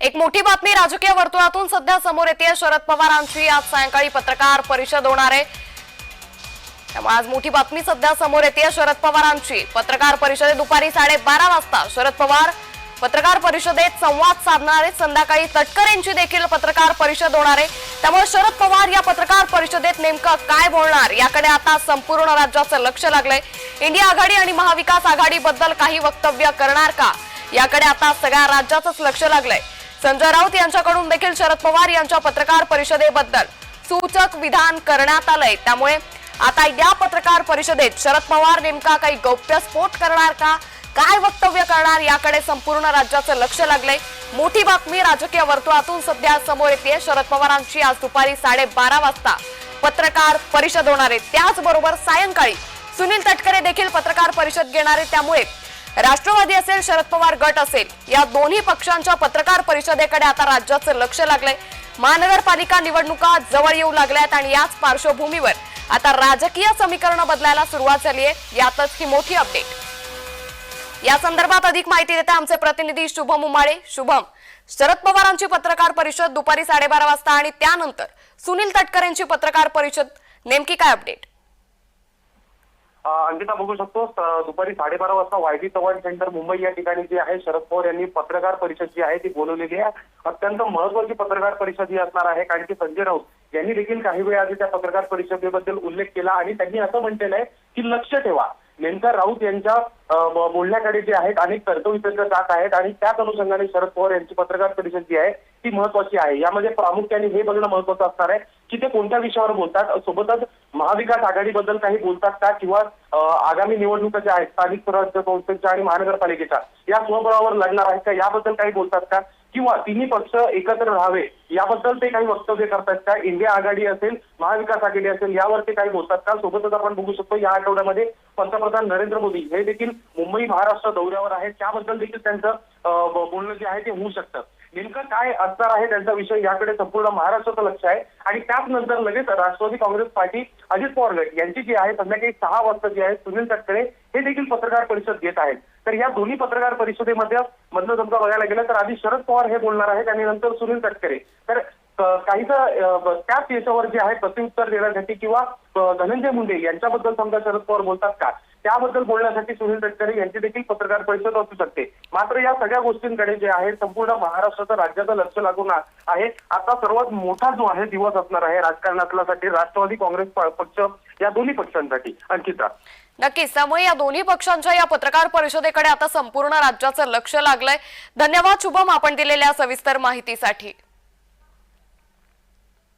एक मोठी बातमी राजकीय वर्तुळातून सध्या समोर येते। शरद पवारांची आज सायंकाळी पत्रकार परिषद होणार आहे। त्यामुळे आज मोठी बातमी सध्या समोर येते। शरद पवारांची पत्रकार परिषद दुपारी 12:30 वाजता शरद पवार पत्रकार परिषदेत संवाद साधणार आहेत। संध्याकाळी तटकरेंची देखील पत्रकार परिषद होणार आहे। त्यामुळे शरद पवार या पत्रकार परिषदेत नेमकं काय बोलणार याकडे आता संपूर्ण राज्याचं लक्ष लागलंय। इंडिया आघाडी आणि महाविकास आघाडीबद्दल काही वक्तव्य करणार का याकडे आता सगळ्या राज्याचंच लक्ष लागलंय। संजय राऊत यांच्याकडून देखील शरद पवार यांच्या पत्रकार परिषदेबद्दल सूचक विधान करण्यात आलंय। त्यामुळे आता या पत्रकार परिषदेत शरद पवार नेमका काही गौप्यस्फोट करणार का, काय वक्तव्य करणार याकडे संपूर्ण राज्याचं लक्ष लागलंय। मोठी बातमी राजकीय वर्तुळातून सध्या समोर येते। शरद पवारांची आज दुपारी 12:30 वाजता पत्रकार परिषद होणार आहे। त्याचबरोबर सायंकाळी सुनील तटकरे देखील पत्रकार परिषद घेणार आहेत। त्यामुळे राष्ट्रवादी असेल, शरद पवार गट असेल, या दोन्ही पक्षांच्या पत्रकार परिषदेकडे आता राज्याचं लक्ष लागलंय। महानगरपालिका निवडणुका जवळ येऊ लागल्यात आणि याच पार्श्वभूमीवर आता राजकीय समीकरण बदलायला सुरुवात झाली आहे। यातच ही मोठी अपडेट। या संदर्भात अधिक माहिती देते आमचे प्रतिनिधी शुभम उमाळे। शुभम, शरद पवारांची पत्रकार परिषद दुपारी 12:30 वाजता आणि त्यानंतर सुनील तटकरेंची पत्रकार परिषद, नेमकी काय अपडेट? अंकिता, बघू शकतो दुपारी 12:30 वाजता वायदी चव्हाण सेंटर मुंबई या ठिकाणी जी आहे शरद पवार यांनी पत्रकार परिषद जी आहे ती बोलवलेली आहे। अत्यंत महत्त्वाची पत्रकार परिषद ही असणार आहे, कारण की संजय राऊत यांनी देखील काही वेळ आधी त्या पत्रकार परिषदेबद्दल उल्लेख केला आणि त्यांनी असं म्हटलेलं आहे की लक्ष ठेवा, नेमका राऊत यांच्या बोलण्याकडे जे आहेत अनेक तर्कवितर्क जात आहेत आणि त्याच अनुषंगाने शरद पवार यांची पत्रकार परिषद जी आहे ती महत्वाची आहे। यामध्ये प्रामुख्याने हे बघणं महत्वाचं असणार आहे की ते कोणत्या विषयावर बोलतात, सोबतच महाविकास आघाडीबद्दल काही बोलतात का, किंवा आगामी निवडणुका ज्या आहेत स्थानिक स्वराज्य संस्थेच्या आणि महानगरपालिकेच्या या स्वबळावर लढणार आहेत का याबद्दल काही बोलतात का, किंवा तिन्ही पक्ष एकत्र राहावे याबद्दल ते काही वक्तव्य करतात का, इंडिया आघाडी असेल, महाविकास आघाडी असेल यावर ते काही बोलतात का। सोबतच आपण बघू शकतो या आठवड्यामध्ये पंतप्रधान नरेंद्र मोदी हे देखील मुंबई महाराष्ट्र दौऱ्यावर आहेत, त्याबद्दल देखील त्यांचं बोलणं जे आहे ते होऊ शकतं। नेमकं काय असणार आहे त्यांचा विषय याकडे संपूर्ण महाराष्ट्राचं लक्ष आहे। आणि त्याच नंतर लगेच राष्ट्रवादी काँग्रेस पार्टी अजित पवार गट यांची जी आहे संध्याकाळी 6 वाजता जी आहे सुनील तटकरे हे देखील पत्रकार परिषद घेत आहेत। तर या दोन्ही पत्रकार परिषदेमध्ये मधलं जमका बघायला गेलं तर आधी शरद पवार हे बोलणार आहेत आणि नंतर सुनील तटकरे। तर काहीसं त्याच याच्यावर जे आहे प्रत्युत्तर देण्यासाठी किंवा धनंजय मुंडे यांच्याबद्दल समजा शरद पवार बोलतात का त्याबद्दल बोलण्यासाठी सुनील तटकरे यांची देखील पत्रकार परिषद असू शकते। मात्र या सगळ्या गोष्टींकडे जे आहे संपूर्ण महाराष्ट्राचं राज्याचं लक्ष लागून आहे। आता सर्वात मोठा जो आहे दिवस असणार आहे राजकारणातल्यासाठी राष्ट्रवादी काँग्रेस पक्ष या दोन्ही पक्षांसाठी। अंकिता, नक्कीच, त्यामुळे या दोन्ही पक्षांच्या या पत्रकार परिषदेकडे आता संपूर्ण राज्याचं लक्ष लागलंय। धन्यवाद शुभम, आपण दिलेल्या सविस्तर माहितीसाठी।